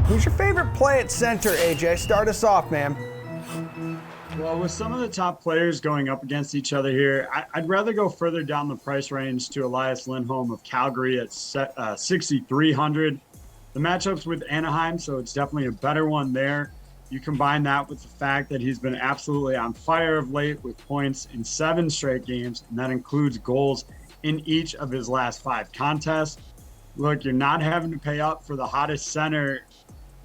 Who's your favorite play at center, AJ? Start us off, man. Well, with some of the top players going up against each other here, I'd rather go further down the price range to Elias Lindholm of Calgary at 6,300. The matchup's with Anaheim, so it's definitely a better one there. You combine that with the fact that he's been absolutely on fire of late with points in 7 straight games, and that includes goals in each of his last 5 contests. Look, you're not having to pay up for the hottest center.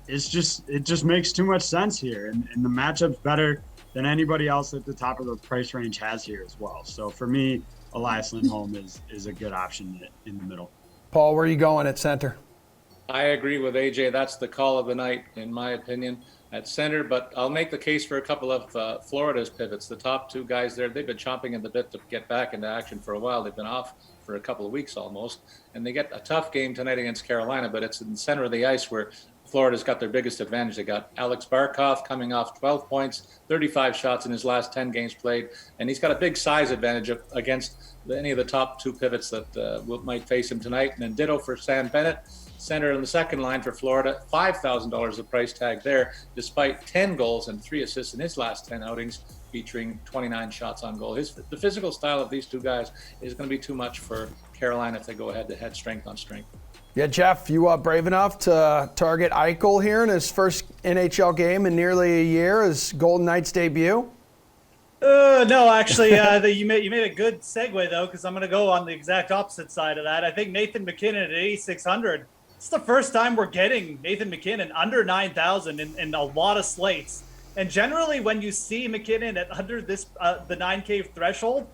It just makes too much sense here, and the matchup's better than anybody else at the top of the price range has here as well. So for me, Elias Lindholm is a good option in the middle. Paul, where are you going at center? I agree with AJ. That's the call of the night, in my opinion, at center. But I'll make the case for a couple of Florida's pivots. The top 2 guys there, they've been chomping at the bit to get back into action for a while. They've been off for a couple of weeks almost. And they get a tough game tonight against Carolina, but it's in the center of the ice where Florida's got their biggest advantage. They got Alex Barkov coming off 12 points, 35 shots in his last 10 games played, and he's got a big size advantage against any of the top 2 pivots that might face him tonight. And then ditto for Sam Bennett, center in the second line for Florida, $5,000 the price tag there, despite 10 goals and 3 assists in his last 10 outings, featuring 29 shots on goal. The physical style of these 2 guys is going to be too much for Carolina if they go head-to-head, strength on strength. Yeah, Jeff, you brave enough to target Eichel here in his first NHL game in nearly a year, his Golden Knights debut? No, actually, you made a good segue, though, because I'm going to go on the exact opposite side of that. I think Nathan McKinnon at 8,600. It's the first time we're getting Nathan McKinnon under 9,000 in a lot of slates. And generally, when you see McKinnon at under this the 9K threshold,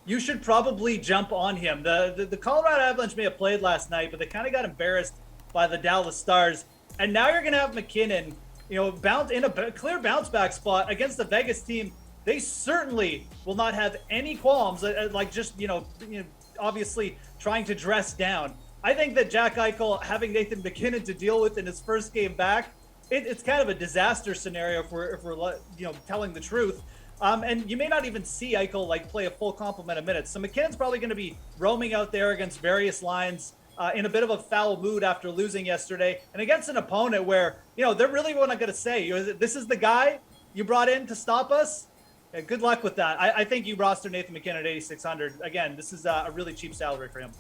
you should probably jump on him. The Colorado Avalanche may have played last night, but they kind of got embarrassed by the Dallas Stars. And now you're going to have McKinnon, bounce in a clear bounce back spot against the Vegas team. They certainly will not have any qualms, obviously trying to dress down. I think that Jack Eichel having Nathan McKinnon to deal with in his first game back, it's kind of a disaster scenario if we're telling the truth. And you may not even see Eichel play a full complement of minutes. So McKinnon's probably going to be roaming out there against various lines in a bit of a foul mood after losing yesterday, and against an opponent where they're really not going to say, this is the guy you brought in to stop us. Yeah, good luck with that. I think you roster Nathan McKinnon at 8,600. Again, this is a really cheap salary for him.